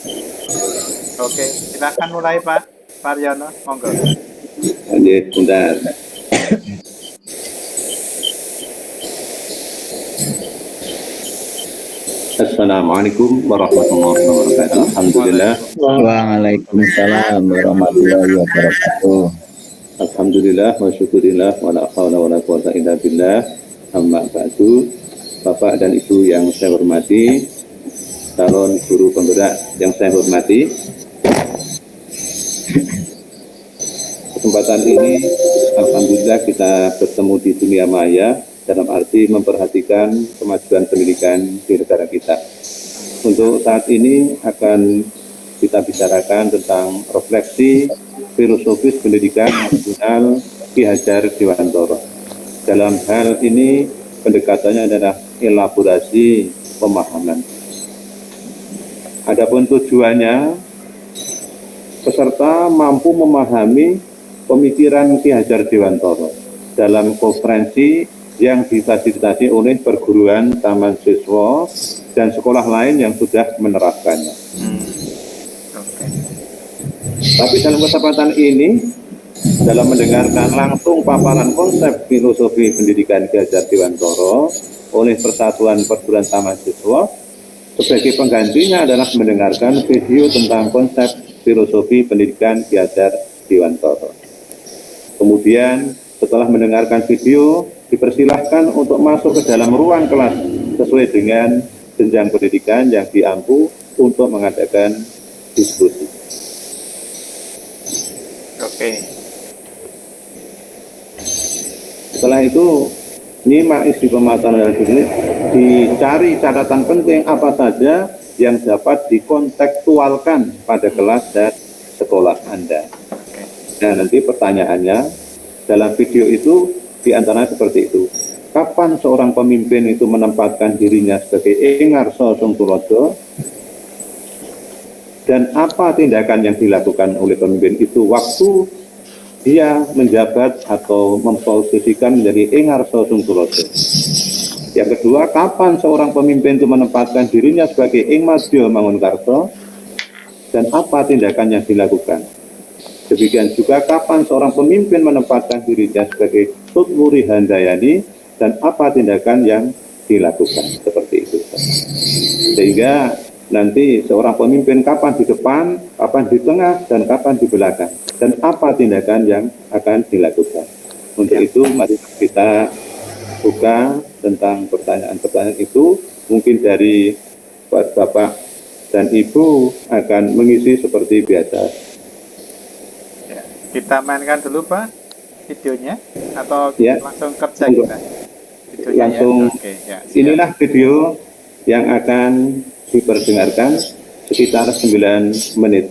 Oke, silakan mulai Pak Mariono, monggo. Oke, bentar. Assalamualaikum warahmatullahi wabarakatuh. Alhamdulillah. Waalaikumsalam warahmatullahi wabarakatuh. Alhamdulillah wa syukurillah wa la hawla wa la quwwata illa billah. Amma ba'du. Bapak dan Ibu yang saya hormati, calon guru penggerak yang saya hormati, kesempatan ini alhamdulillah kita bertemu di dunia maya dalam arti memperhatikan kemajuan pendidikan di negara kita. Untuk saat ini akan kita bicarakan tentang refleksi filosofis pendidikan nasional Ki Hajar Dewantara. Dalam hal ini pendekatannya adalah elaborasi pemahaman. Adapun tujuannya, peserta mampu memahami pemikiran Ki Hajar Dewantara dalam konferensi yang difasilitasi oleh perguruan taman siswa dan sekolah lain yang sudah menerapkannya. Tapi dalam kesempatan ini, dalam mendengarkan langsung paparan konsep filosofi pendidikan Ki Hajar Dewantara oleh Persatuan Perguruan Taman Siswa, sebagai penggantinya adalah mendengarkan video tentang konsep filosofi pendidikan Ki Hajar Dewantara. Kemudian setelah mendengarkan video, dipersilahkan untuk masuk ke dalam ruang kelas sesuai dengan jenjang pendidikan yang diampu untuk mengadakan diskusi. Oke. Setelah itu, nyimak isi pemaparan ini, dicari catatan penting apa saja yang dapat dikontekstualkan pada kelas dan sekolah Anda. Nah, nanti pertanyaannya dalam video itu diantaranya seperti itu. Kapan seorang pemimpin itu menempatkan dirinya sebagai Engarso Sung Tulodo, dan apa tindakan yang dilakukan oleh pemimpin itu waktu dia menjabat atau memposisikan menjadi Engarso Sung Tulodo. Yang kedua, kapan seorang pemimpin itu menempatkan dirinya sebagai Engmadyo Mangunkarso, dan apa tindakan yang dilakukan. Demikian juga kapan seorang pemimpin menempatkan dirinya sebagai Tutwuri Handayani, dan apa tindakan yang dilakukan. Seperti itu. Sehingga nanti seorang pemimpin kapan di depan, kapan di tengah, dan kapan di belakang. Dan apa tindakan yang akan dilakukan. Untuk itu mari kita buka tentang pertanyaan-pertanyaan itu. Mungkin dari Bapak dan Ibu akan mengisi seperti biasa. Ya, kita mainkan dulu Pak videonya atau ya, langsung kerja kita? Videonya langsung ya? Oke, ya, inilah video yang akan diperdengarkan sekitar 9 menit.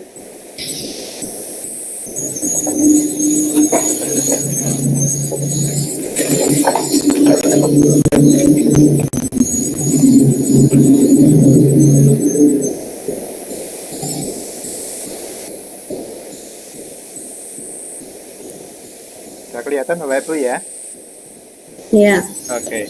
Sudah kelihatan Bapak Ibu ya? Iya. Oke.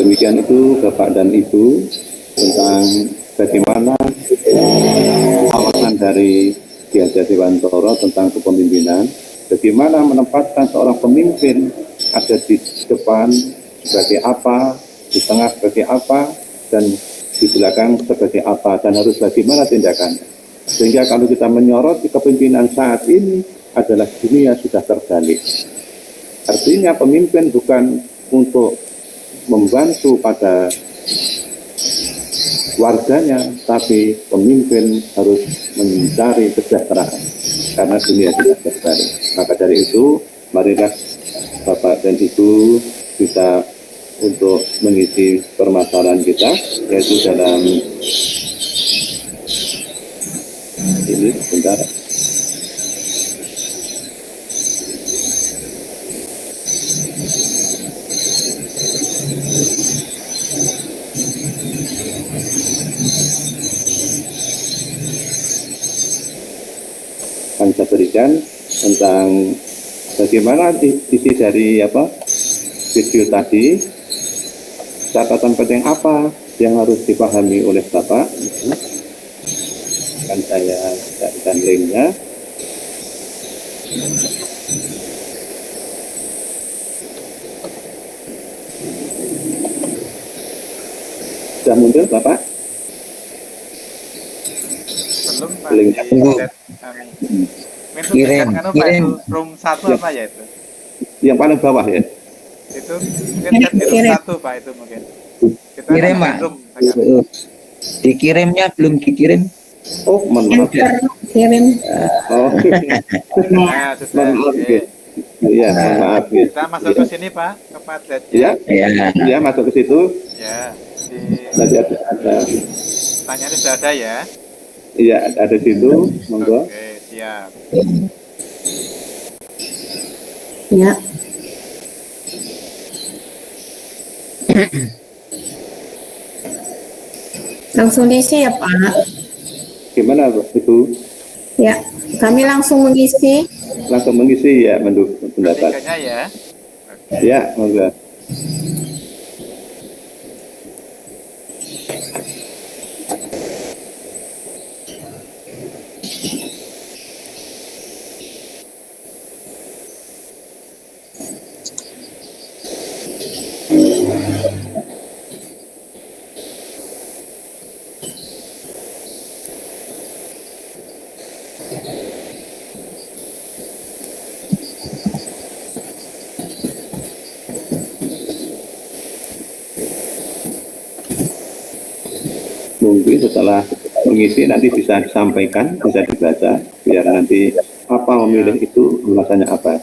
Demikian itu Bapak dan Ibu tentang bagaimana kawasan dari Ki Hajar Dewantara tentang kepemimpinan, bagaimana menempatkan seorang pemimpin ada di depan sebagai apa, di tengah sebagai apa, dan di belakang sebagai apa, dan harus bagaimana tindakannya. Sehingga kalau kita menyoroti kepemimpinan saat ini adalah dunia sudah terbalik. Artinya pemimpin bukan untuk membantu pada warganya, tapi pemimpin harus mencari kesejahteraan karena dunia sudah terbalik. Maka dari itu, marilah Bapak dan Ibu kita untuk mengisi permasalahan kita, yaitu dalam ini sebentar. Akan saya berikan tentang bagaimana isi dari video tadi, catatan penting apa yang harus dipahami oleh Bapak. Akan saya carikan linknya. Sudah muncul Bapak? Belum Pak. Link. Di Tunggu. chat kami. Itu Kirim, kan Pak, kirim. itu room 1 Ya. apa ya itu? Yang paling bawah ya. Itu mungkin chat di room Kirim. 1 Pak itu mungkin. Kita Kirim, ada Pak. room sekarang. Dikirimnya belum dikirim. Oh, mohon maaf ya. Kirim. Oh, Nah, sudah. mohon maaf Oke. ya. Iya, mohon maaf ya. Kita masuk ke sini Pak, ke Padletnya. Ya, Ya. ya masuk ke situ. Ya. Di Tadi ada pertanyaannya sudah ada ya. iya ada di situ, monggo. Oke, siap. Ya. Langsung diisi ya Pak. Gimana Ibu? Ya, kami langsung mengisi. Langsung mengisi ya mendukung pendapat. Ketiganya ya. Ya, monggo. Mungkin setelah mengisi nanti bisa disampaikan, bisa dibaca, biar nanti apa memilih itu alasannya apa.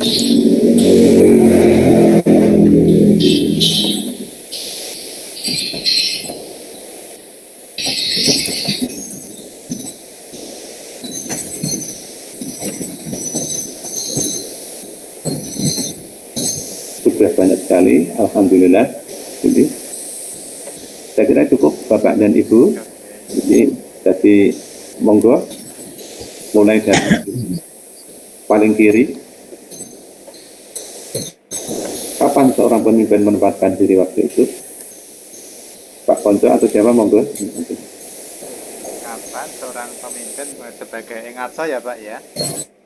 Sudah banyak sekali, alhamdulillah. Jadi saya kira cukup Bapak dan Ibu. Jadi monggo mulai dari paling kiri. Kapan seorang pemimpin menempatkan diri waktu itu? Pak Konco atau siapa, monggo? Kapan seorang pemimpin sebagai ingat ya Pak ya?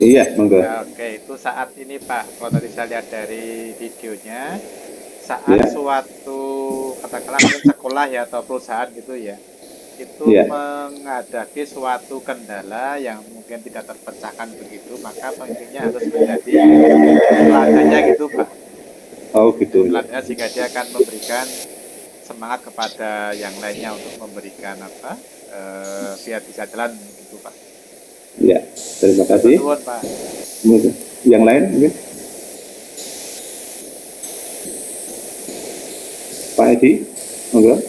Iya, monggo. Ya, oke, itu saat ini Pak, kalau tadi saya lihat dari videonya, saat Ya. suatu katakanlah mungkin sekolah ya atau perusahaan gitu ya, itu Ya. menghadapi suatu kendala yang mungkin tidak terpecahkan begitu, maka pemimpinnya harus menjadi teladannya gitu Pak. Oh gitu. Teladannya sehingga dia akan memberikan semangat kepada yang lainnya untuk memberikan apa, biar bisa jalan gitu Pak. Ya, terima kasih. Betul Pak. Mungkin yang lain mungkin? Pak Edi, monggo.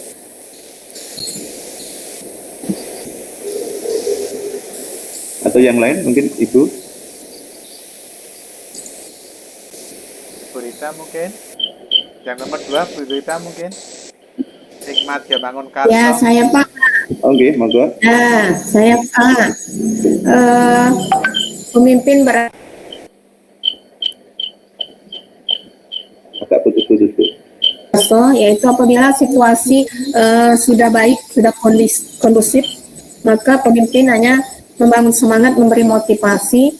Atau yang lain mungkin Ibu? Bu Rita mungkin. Yang nomor 2 Bu Rita mungkin. Hikmat Jamangun Karso. Ya, saya Pak. Oke, monggo. Nah, saya Pak. Pemimpin Agak putus-putus. yaitu apabila situasi sudah baik, sudah kondusif, maka pemimpin hanya membangun semangat, memberi motivasi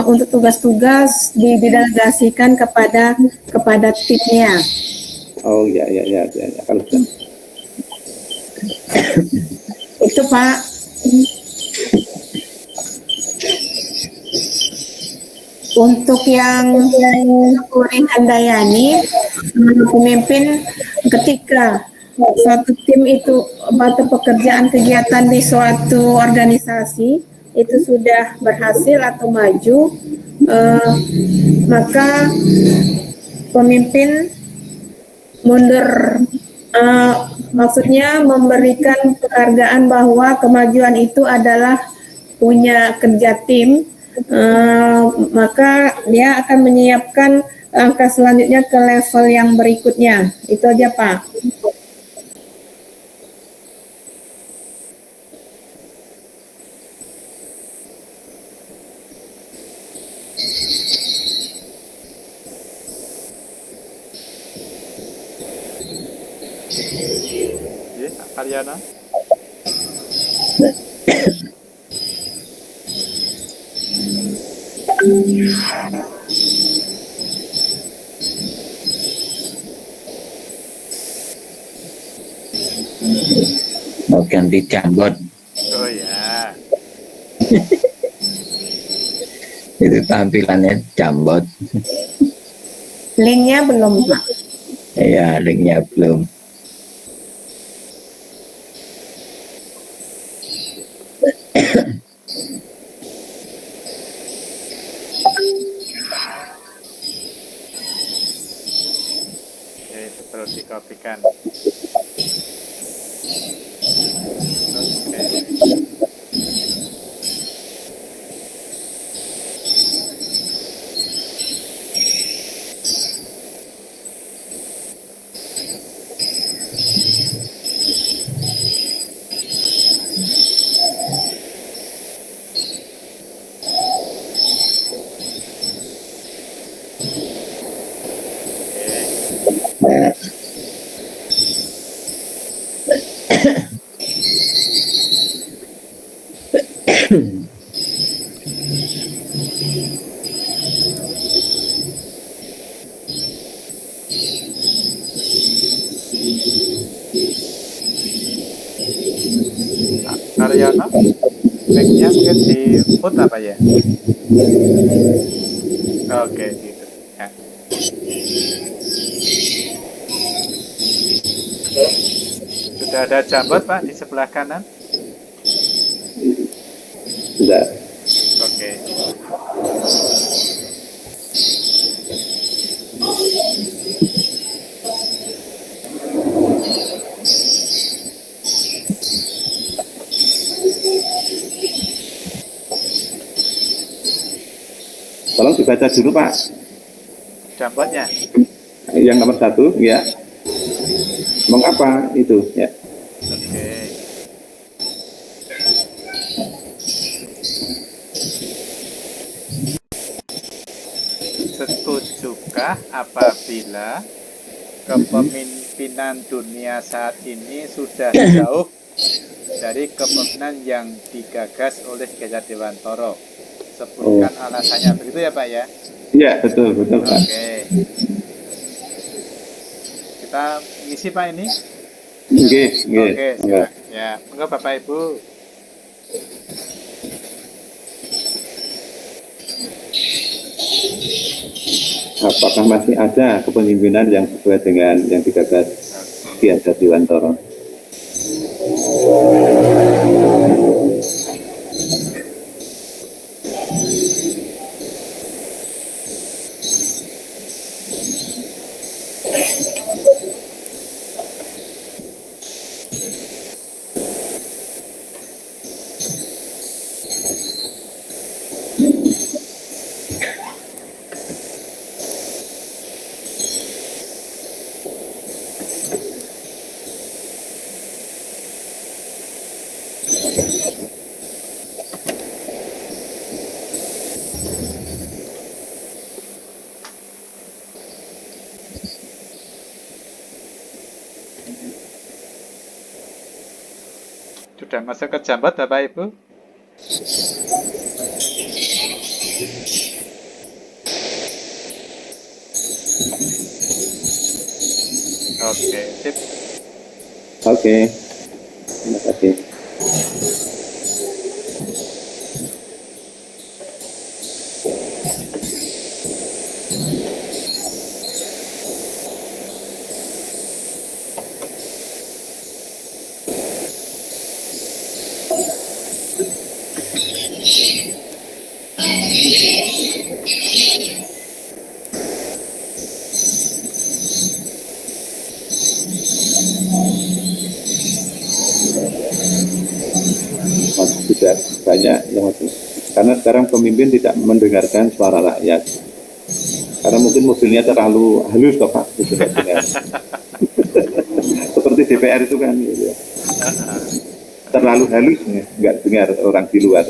untuk tugas-tugas didelegasikan kepada timnya. Oh ya. Kalau sudah. Itu Pak. Untuk yang Kuring Handayani, pemimpin ketika suatu tim itu atau pekerjaan kegiatan di suatu organisasi itu sudah berhasil atau maju, maka pemimpin mundur, maksudnya memberikan penghargaan bahwa kemajuan itu adalah punya kerja tim. Maka dia akan menyiapkan langkah selanjutnya ke level yang berikutnya. Itu aja Pak. Oke, Ariana. Mau ganti jambot. Oh ya. Itu tampilannya jambot. Linknya belum Pak. Ya, linknya belum. Oke, itu perlu dikopikan. Oke. Ariana, backnya mungkin di mute apa ya? Oke, gitu. Ya. Sudah ada jambot Pak di sebelah kanan. Sudah. Oke. Tolong dibaca dulu Pak. Jambotnya. Yang nomor 1 ya. Mengapa itu ya? Oke. Setujukah apabila kepemimpinan dunia saat ini sudah jauh dari kepemimpinan yang digagas oleh Gajah Dewantara? Sebutkan alasannya, begitu ya Pak ya? Iya, betul Pak. Oke. Kita ngisi Pak ini? Oke. Oke, silakan. Ya, monggo Bapak Ibu. Apakah masih ada kepemimpinan yang sesuai dengan yang digagas Ki Hajar Dewantara? Sudah masuk ke jambat Bapak Ibu? Oke, sip. Oke. Terima kasih. Masih tidak banyak yang masih. Karena sekarang pemimpin tidak mendengarkan suara rakyat. Karena mungkin mobilnya terlalu halus toh Pak. Seperti DPR itu kan gitu. Terlalu halus nggak dengar orang di luar.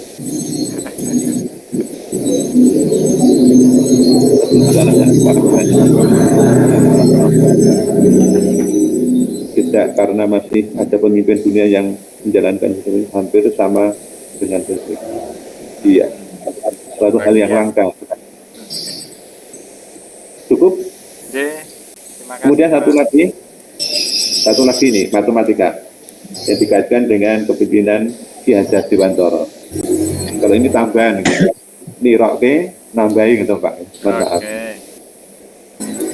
Tidak, karena masih ada pemimpin dunia yang menjalankan itu hampir sama dengan itu. Iya, suatu hal yang langka. Cukup. Oke, terima kasih. Kemudian Pak. satu lagi nih, matematika yang dikaitkan dengan kepemimpinan Ki Hajar Dewantara. Kalau ini tambahan, ini roke nambahin gitu Pak. Maaf. Oke.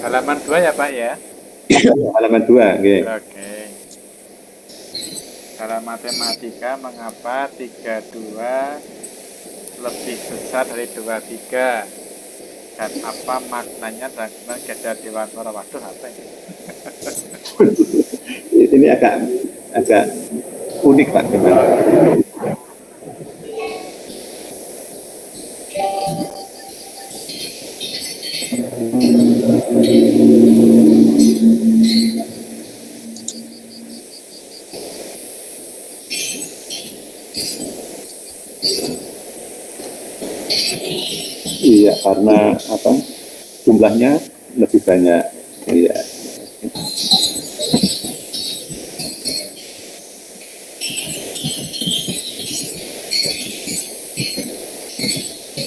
Halaman 2 ya Pak ya? Halaman 2, oke. Oke. Dalam matematika, mengapa 32 lebih besar dari 23? Dan apa maknanya dengan Gajah Dewantara? Waduh, apa ini? Ini agak unik Pak. Iya, karena apa? Jumlahnya lebih banyak. Iya.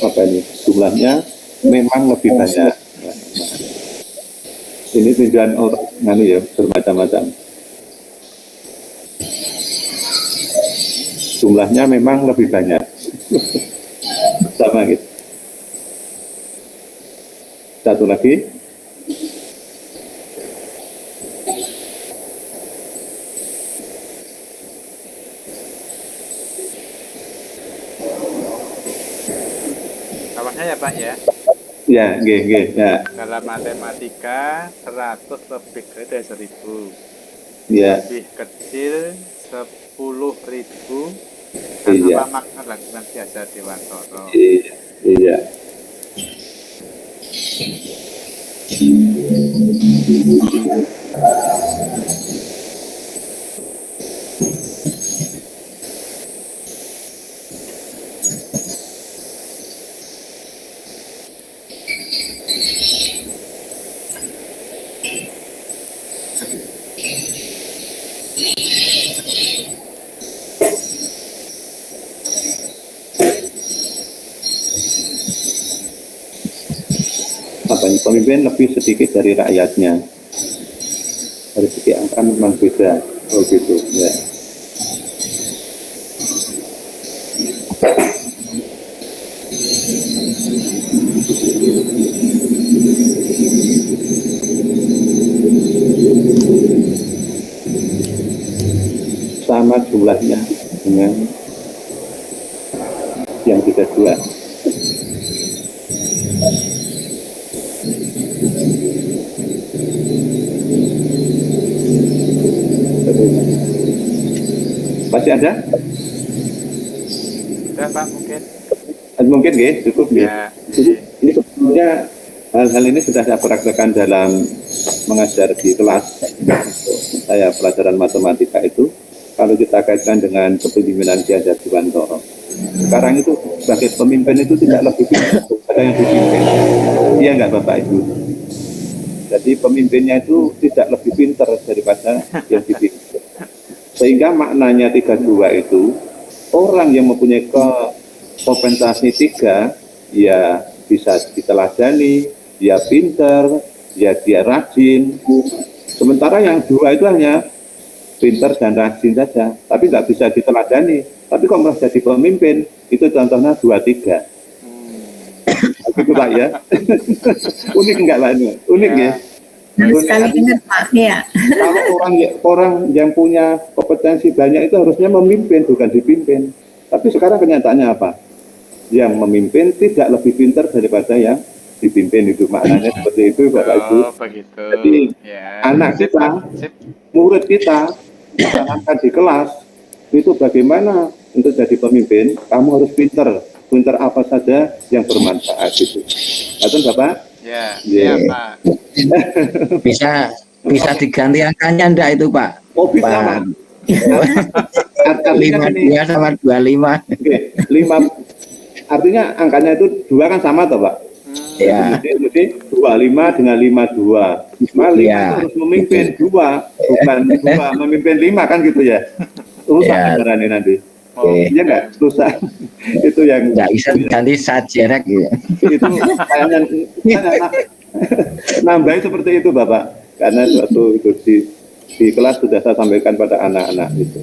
Apa ini? Jumlahnya memang lebih banyak. Ini tujuan orang nganu ya, bermacam-macam. Jumlahnya memang lebih banyak. Sama gitu. Satu lagi. Bawahnya ya Pak ya? Ya, nggih. Ya. Dalam matematika, 100 lebih gede dari 1000. Ya. Lebih kecil 10.000. Dan Iya. apa makna dengan Gajah Dewantara? Iya. Pemimpin lebih sedikit dari rakyatnya. Dari segi angka memang beda. Oh gitu ya. Sama jumlahnya dengan yang kita jual. Masih ada? Sudah Pak mungkin. Mungkin ya, cukup ya. Ya. Ini sebetulnya hal-hal ini sudah saya praktekkan dalam mengajar di kelas. Saya pelajaran matematika itu, kalau kita kaitkan dengan kepemimpinan Ki Hajar Dewantara. Sekarang itu sebagai pemimpin itu tidak lebih ada yang dipimpin. Iya nggak Bapak Ibu? Jadi pemimpinnya itu tidak lebih pintar daripada yang dipimpin. Sehingga maknanya 32 itu, orang yang mempunyai kompensasi 3, ya bisa diteladani, ya pintar, ya dia rajin. Sementara yang 2 itu hanya pintar dan rajin saja, tapi nggak bisa diteladani. Tapi kalau merasa jadi pemimpin, itu contohnya 2-3. Itu Pak ya. Unik enggak Pak? Unik ya. Sekali ingat Pak, ya. Kalau orang yang punya kompetensi banyak itu harusnya memimpin, bukan dipimpin. Tapi sekarang kenyataannya apa? Yang memimpin tidak lebih pintar daripada yang dipimpin, itu maknanya seperti itu Bapak Ibu. Oh, begitu. Jadi ya. anak kita, murid kita, ditanamkan di kelas, itu bagaimana untuk jadi pemimpin, kamu harus pintar apa saja yang bermanfaat itu. Betul Bapak? Ya, Ya. ya Pak. Bisa diganti angkanya enggak itu Pak? Oh bisa Pak. Pak. Artinya 52 sama 25. Oke, 5 artinya angkanya itu 2 kan sama toh Pak? Ya. Jadi 25 dengan 52. Maka 5 Ya. harus memimpin 2, bukan 2 memimpin 5 kan gitu ya. Rusak Ya. ajarannya nanti. Oke. Iya nggak? Rusak. Itu yang Enggak bisa diganti sajerek gitu. itu kayaknya nambahin seperti itu Bapak. Karena suatu itu di kelas sudah saya sampaikan pada anak-anak itu.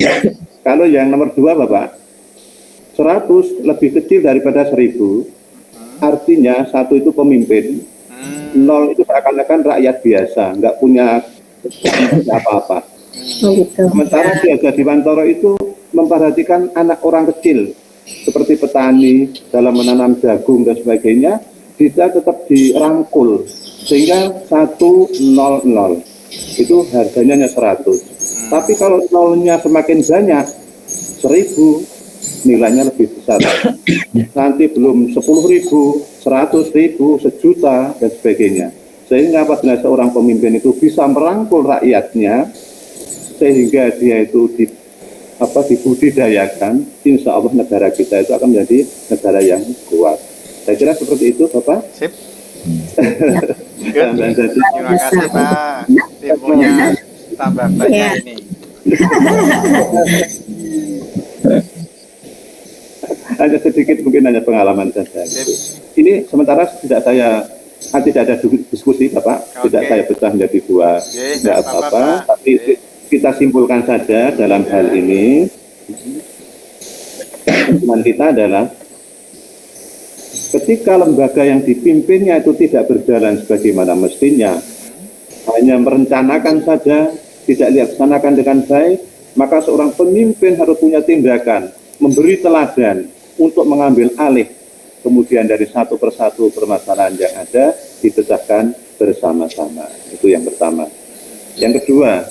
Kalau yang nomor 2 Bapak, 100 lebih kecil daripada 1000, artinya 1 itu pemimpin, 0 itu seakan-akan rakyat biasa, nggak punya apa-apa. Oh gitu. Sementara Ki Hajar Dewantara itu memperhatikan anak orang kecil, seperti petani dalam menanam jagung dan sebagainya, bisa tetap dirangkul, sehingga 100 itu harganya hanya 100. Tapi kalau nolnya semakin banyak, 1000, nilainya lebih besar. Nanti belum 10.000, 100.000, 1.000.000 dan sebagainya. Sehingga apabila seorang pemimpin itu bisa merangkul rakyatnya, sehingga dia itu dibudidayakan, insya Allah negara kita itu akan menjadi negara yang kuat. Saya kira seperti itu Bapak. Sip. Good. Terima kasih Pak. Ilmunya tambah banyak Ya. ini. Hanya sedikit, mungkin hanya pengalaman saja. Ini sementara tidak ada diskusi Bapak, tidak saya pecah menjadi 2, tidak apa-apa, tapi kita simpulkan saja dalam hal ini. Teman kita adalah ketika lembaga yang dipimpinnya itu tidak berjalan sebagaimana mestinya, hanya merencanakan saja, tidak dilaksanakan dengan baik, maka seorang pemimpin harus punya tindakan, memberi teladan untuk mengambil alih, kemudian dari satu persatu permasalahan yang ada dipecahkan bersama-sama. Itu yang pertama. Yang kedua,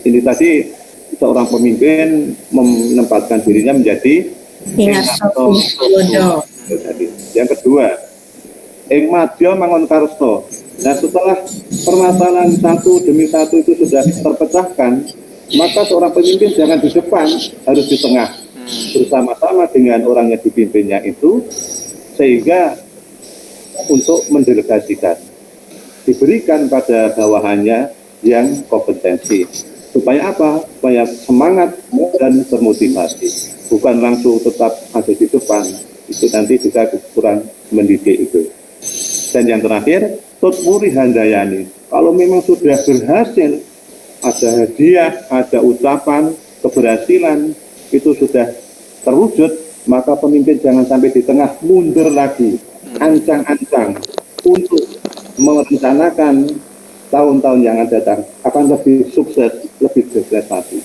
ini tadi seorang pemimpin menempatkan dirinya menjadi Ingat bodoh. Yang kedua, ing madya mangun karso, Nah, setelah permasalahan satu demi satu itu sudah terpecahkan, maka seorang pemimpin jangan di depan, harus di tengah, bersama-sama dengan orang yang dipimpinnya itu, sehingga untuk mendelegasikan, diberikan pada bawahannya yang kompetensi. Supaya apa? Supaya semangat dan termotivasi. Bukan langsung tetap ada di depan, itu nanti juga kurang mendidik itu. Dan yang terakhir, Tutmuri Handayani, kalau memang sudah berhasil, ada hadiah, ada ucapan, keberhasilan, itu sudah terwujud, maka pemimpin jangan sampai di tengah mundur lagi, ancang-ancang, untuk merencanakan tahun-tahun yang akan datang, akan lebih sukses, lebih berprestasi.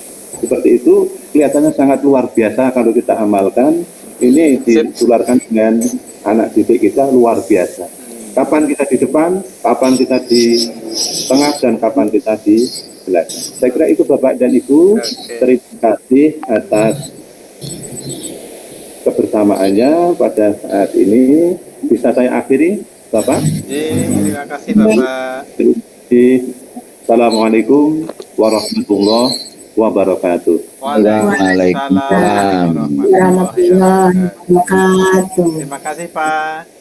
Seperti itu, kelihatannya sangat luar biasa kalau kita amalkan, ini ditularkan dengan anak didik kita luar biasa. Kapan kita di depan, kapan kita di tengah, dan kapan kita di belakang. Saya kira itu Bapak dan Ibu. Terima kasih atas kebersamaannya pada saat ini. Bisa saya akhiri, Bapak? Terima kasih Bapak. Assalamualaikum warahmatullahi wabarakatuh. Waalaikumsalam warahmatullahi wabarakatuh. Terima kasih Pak.